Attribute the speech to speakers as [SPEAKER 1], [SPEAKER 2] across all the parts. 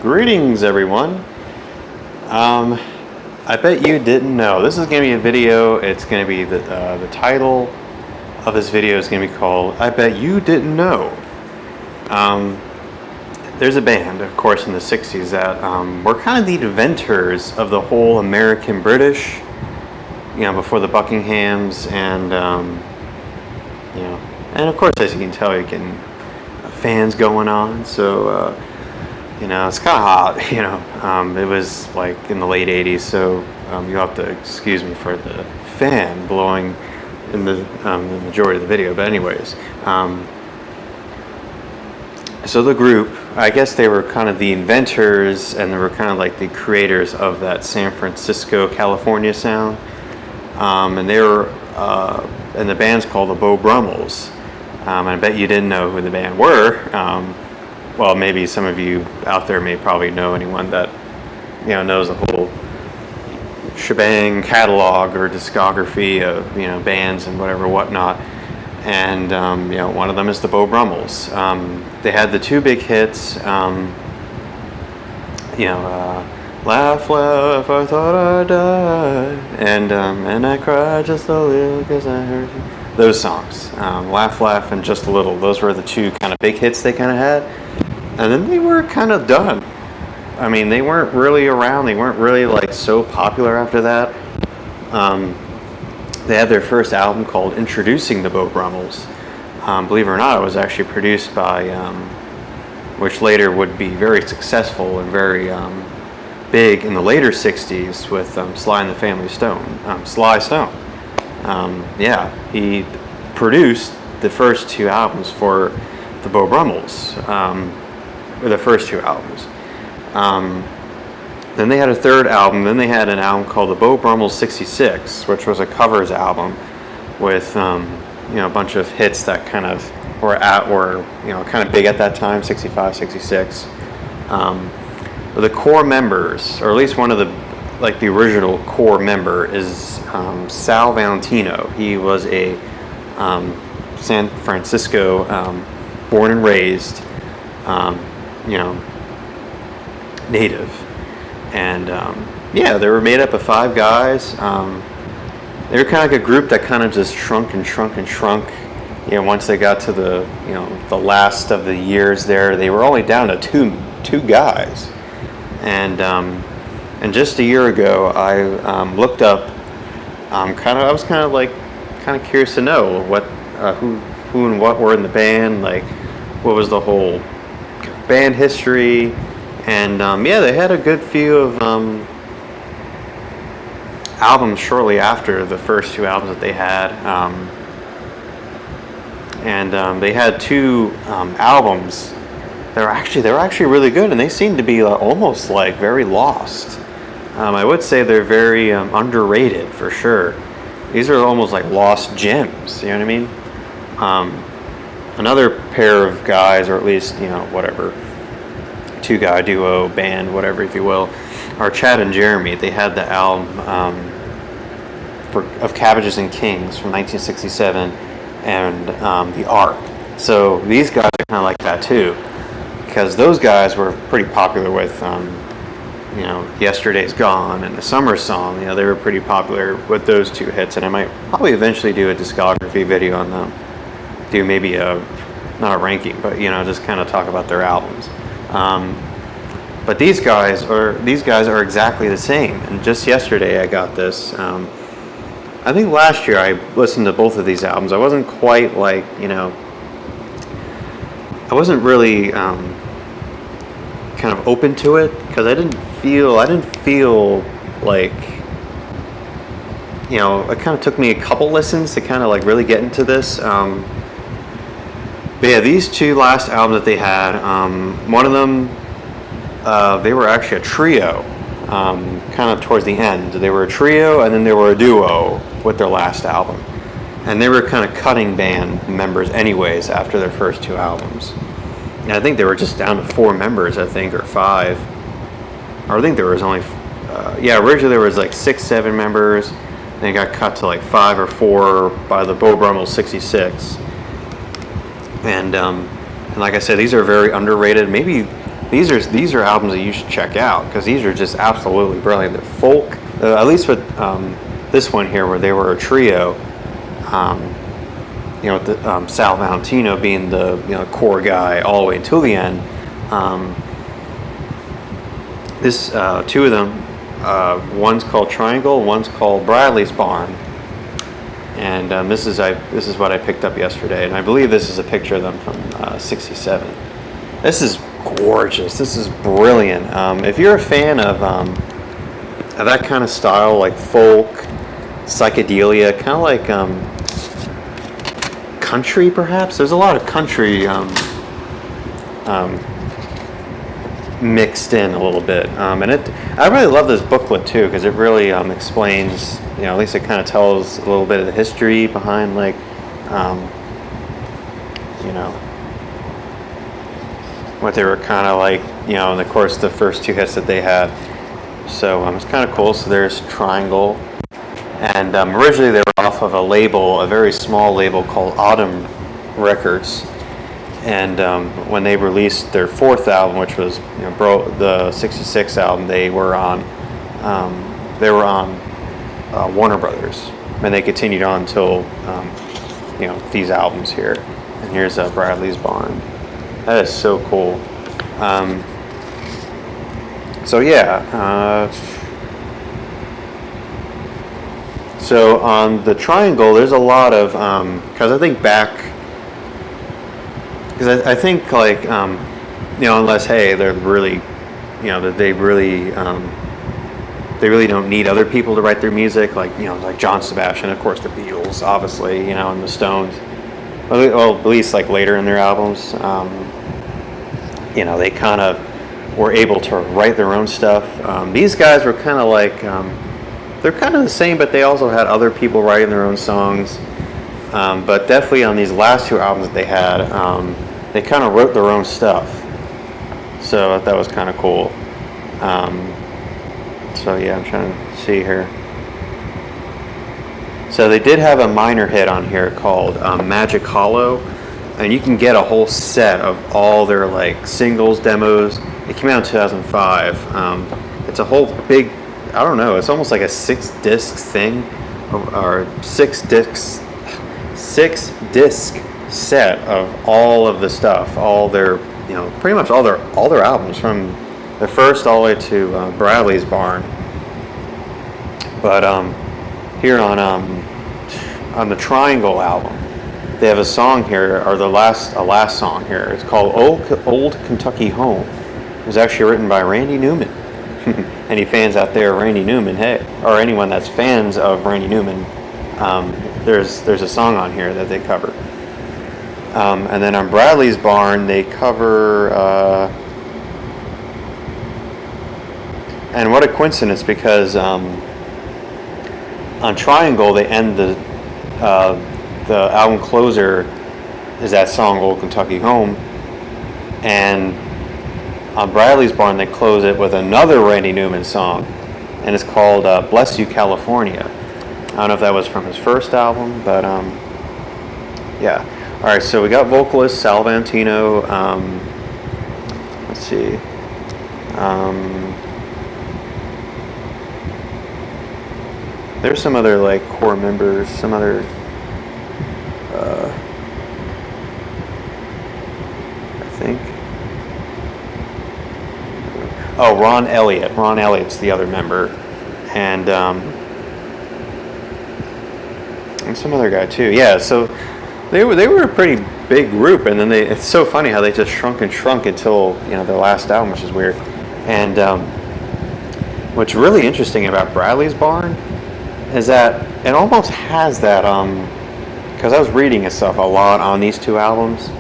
[SPEAKER 1] Greetings, everyone. I bet you didn't know. This is going to be a video. It's going to be the title of this video is going to be called "I Bet You Didn't Know." There's a band, of course, in the '60s that were kind of the inventors of the whole American British. Before the Buckinghams and and of course, as you can tell, you can fans going on. So. It's kind of hot, it was like in the late 80s, so you'll have to excuse me for the fan blowing in the majority of the video, but anyways. So the group, I guess they were kind of the inventors, and they were kind of like the creators of that San Francisco, California sound, and they were, and the band's called the Beau Brummels. I bet you didn't know who the band were. Well, maybe some of you out there may probably know anyone that, knows the whole shebang catalog or discography of, bands and whatnot. And, one of them is the Beau Brummels. They had the two big hits, Laugh, Laugh, I Thought I'd Die, and I Cried Just a Little 'Cause I Heard You. Those songs, Laugh, Laugh, and Just a Little, those were the two kind of big hits they kind of had. And then they were kind of done. I mean, they weren't really around. They weren't really like so popular after that. They had their first album called Introducing the Beau Brummels. Believe it or not, it was actually produced by, which later would be very successful and very big in the later 60s with Sly and the Family Stone. Sly Stone. He produced the first two albums for the Beau Brummels. Or the first two albums. Then they had a third album. Then they had an album called the Beau Brummels '66, which was a covers album with a bunch of hits that kind of were kind of big at that time, 65, 66. But the core members, or at least one of the original core member is Sal Valentino. He was a San Francisco born and raised. Native, and they were made up of five guys. They were kind of like a group that kind of just shrunk and shrunk and shrunk. Once they got to the last of the years there, they were only down to two guys. And just a year ago, I looked up. I was kind of curious to know what who and what were in the band, like what was the whole band history, and they had a good few of albums shortly after the first two albums that they had, and they had two albums that were actually really good, and they seemed to be almost like very lost. I would say they're very underrated for sure. These are almost like lost gems. You know what I mean? Another pair of guys, or at least, two-guy duo, band, whatever, if you will, are Chad and Jeremy. They had the album of Cabbages and Kings from 1967 and The Ark. So these guys are kind of like that too, because those guys were pretty popular with, Yesterday's Gone and The Summer Song. They were pretty popular with those two hits, and I might probably eventually do a discography video on them. Do maybe not a ranking, but just kind of talk about their albums. But these guys are exactly the same. And just yesterday I got this. I think last year I listened to both of these albums. I wasn't quite I wasn't really kind of open to it because I didn't feel like it kind of took me a couple listens to kind of really get into this. But yeah, these two last albums that they had, one of them, they were actually a trio, kind of towards the end. They were a trio, and then they were a duo with their last album. And they were kind of cutting band members anyways after their first two albums. And I think they were just down to 4 members, I think, or 5. Or I think there was only, originally there was 6, 7 members. Then it got cut to 5 or 4 by the Beau Brummels '66. And like I said, these are very underrated. Maybe these are albums that you should check out because these are just absolutely brilliant. They're folk, at least with this one here, where they were a trio. With Sal Valentino being the core guy all the way until the end. This two of them, one's called Triangle, one's called Bradley's Barn, and this is what I picked up yesterday, and I believe this is a picture of them from '67. This is gorgeous. This is brilliant. If you're a fan of that kind of style, like folk, psychedelia, kind of like country, perhaps. There's a lot of country mixed in a little bit, and I really love this booklet too because it really explains, at least it kind of tells a little bit of the history behind like, what they were kind of like, and of course the first two hits that they had. So it's kind of cool. So there's Triangle. And originally they were off of a very small label called Autumn Records. And when they released their fourth album, which was the '66 album, they were on Warner Brothers, and they continued on until these albums here. And here's Bradley's Barn. That is so cool. So on the Triangle, there's a lot of because I think like unless they're really that they really don't need other people to write their music, like like John Sebastian, of course the Beatles, obviously, and the Stones, well at least like later in their albums, they kind of were able to write their own stuff. These guys were kind of like they're kind of the same, but they also had other people writing their own songs. But definitely on these last two albums that they had, they kind of wrote their own stuff. So that was kind of cool. I'm trying to see here. So they did have a minor hit on here called Magic Hollow, and you can get a whole set of all their like singles, demos. It came out in 2005. It's a whole big, I don't know, it's almost like a 6-disc thing, or 6 disc set of all of the stuff, all their, pretty much all their albums from the first all the way to Bradley's Barn. But here on the Triangle album, they have a song here, or a last song here. It's called Old Kentucky Home. It was actually written by Randy Newman. Any fans out there, Randy Newman, hey, or anyone that's fans of Randy Newman, there's a song on here that they cover. And then on Bradley's Barn, they cover, and what a coincidence, because on Triangle they end the album closer is that song Old Kentucky Home, and on Bradley's Barn they close it with another Randy Newman song, and it's called Bless You California. I don't know if that was from his first album, but yeah. Alright, so we got vocalist Sal Valentino. Let's see. There's some other like core members, some other I think. Oh, Ron Elliott. Ron Elliott's the other member, and some other guy too. Yeah, so they were a pretty big group, and then it's so funny how they just shrunk until their last album, which is weird. And what's really interesting about Bradley's Barn is that it almost has that because I was reading his stuff a lot on these two albums,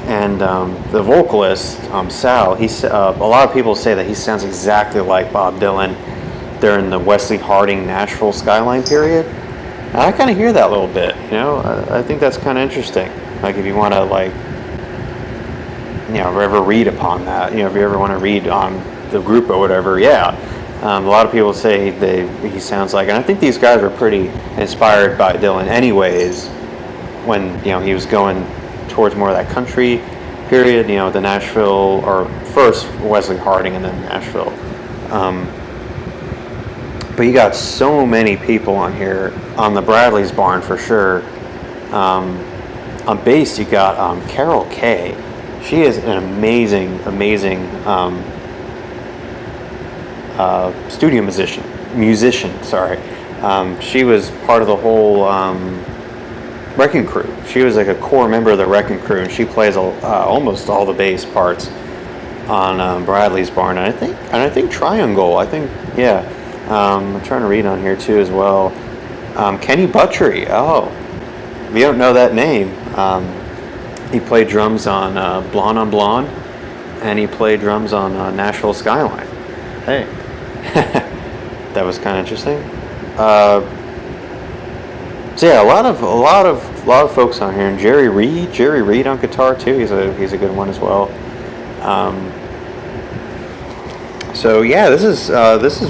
[SPEAKER 1] and the vocalist Sal, a lot of people say that he sounds exactly like Bob Dylan during the Wesley Harding Nashville Skyline period. And I kind of hear that a little bit, I think that's kind of interesting. Like if you want to ever read upon that, if you ever want to read on the group or whatever, yeah. A lot of people say he sounds like, and I think these guys were pretty inspired by Dylan anyways, when he was going towards more of that country period, the Nashville, or first Wesley Harding and then Nashville. But you got so many people on here, on the Bradley's Barn for sure. On bass, you got Carol Kay. She is an amazing studio musician. Sorry. She was part of the whole Wrecking Crew. She was like a core member of the Wrecking Crew, and she plays almost all the bass parts on Bradley's Barn. And I think Triangle. Yeah. I'm trying to read on here too as well. Kenny Buttrey. Oh, if you don't know that name, he played drums on Blonde on Blonde, and he played drums on Nashville Skyline. Hey, that was kind of interesting. So yeah, a lot of folks on here, and Jerry Reed on guitar too. He's a good one as well. So yeah, this is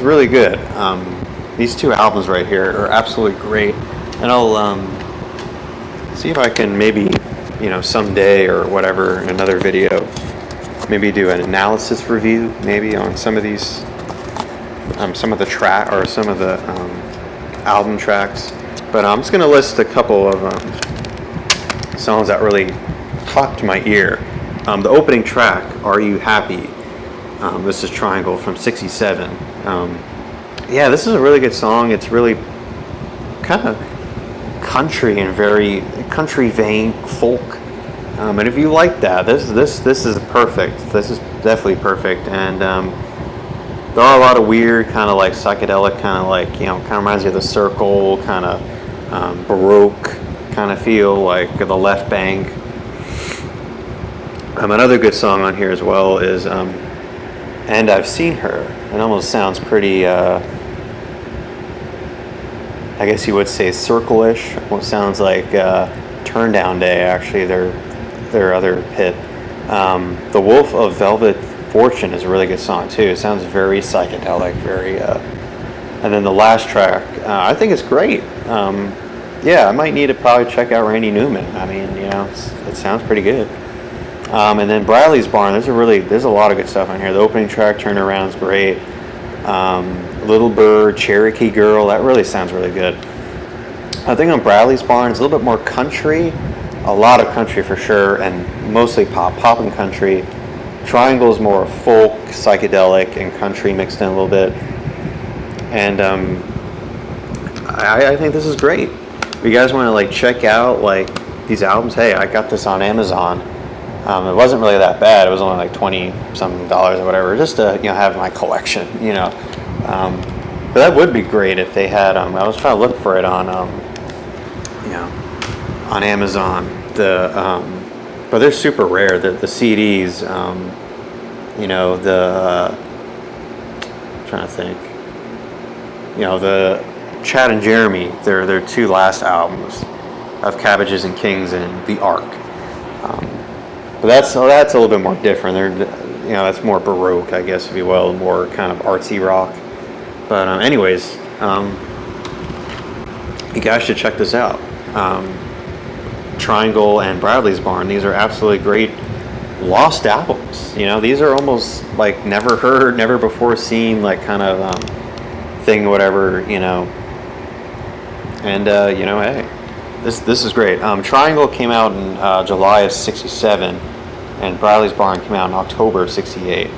[SPEAKER 1] really good. These two albums right here are absolutely great, and I'll see if I can maybe someday or whatever in another video maybe do an analysis review maybe on some of these some of the track or some of the album tracks. But I'm just gonna list a couple of songs that really caught my ear. The opening track, "Are You Happy?" This is Triangle from '67. Yeah, this is a really good song. It's really kind of country and very country vein folk. And if you like that, this is perfect. This is definitely perfect. And there are a lot of weird kind of like psychedelic kind of like kind of reminds you of the Circle kind of Baroque kind of feel, like the Left Bank. Another good song on here as well is "And I've Seen Her." It almost sounds pretty, I guess you would say Circle-ish. Almost sounds like Turn Down Day, actually, their other hit. "The Wolf of Velvet Fortune" is a really good song too. It sounds very psychedelic, very. And then the last track, I think it's great. Yeah, I might need to probably check out Randy Newman. I mean, it sounds pretty good. And then Bradley's Barn, there's a lot of good stuff on here. The opening track, "Turnaround," is great. "Little Bird," "Cherokee Girl," that really sounds really good. I think on Bradley's Barn, it's a little bit more country, a lot of country for sure, and mostly pop and country. Triangle is more folk, psychedelic, and country mixed in a little bit. And I think this is great. If you guys want to like check out like these albums, hey, I got this on Amazon. It wasn't really that bad. It was only like $20-some or whatever, just to have in my collection. But that would be great if they had. I was trying to look for it on on Amazon. But they're super rare. The CDs. I'm trying to think. The Chad and Jeremy. Their two last albums of Cabbages and Kings and The Ark. But that's a little bit more different. That's more Baroque, I guess, if you will, more kind of artsy rock. But anyways, you guys should check this out. Triangle and Bradley's Barn. These are absolutely great lost albums. These are almost like never heard, never before seen, like kind of thing, whatever. And hey. This is great. Triangle came out in July of '67, and Bradley's Barn came out in October of '68.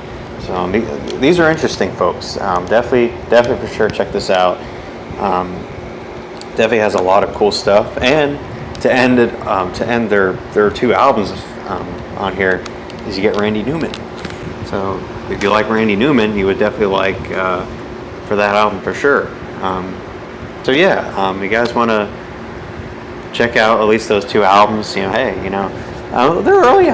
[SPEAKER 1] So these are interesting, folks. Definitely for sure check this out. Definitely has a lot of cool stuff. And to end their two albums on here is you get Randy Newman. So if you like Randy Newman, you would definitely like for that album for sure. So yeah, you guys want to check out at least those two albums. Their earlier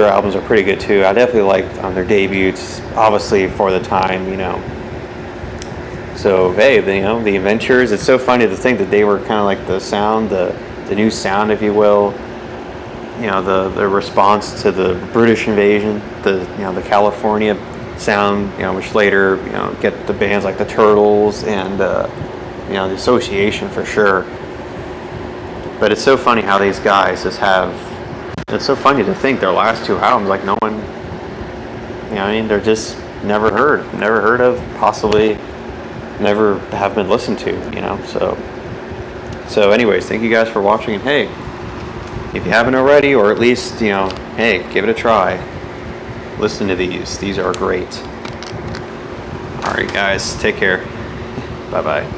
[SPEAKER 1] albums are pretty good too. I definitely liked their debuts, obviously for the time. So hey, the Adventures. It's so funny to think that they were kind of like the sound, the new sound, if you will. The response to the British invasion, the California sound. Which later get the bands like the Turtles and the Association for sure. But it's so funny how these guys just have It's so funny to think their last two albums, like no one, I mean, they're just never heard of, possibly never have been listened to, So anyways, thank you guys for watching, and hey, if you haven't already, or at least, hey, give it a try. Listen to these. These are great. All right, guys, take care. Bye-bye.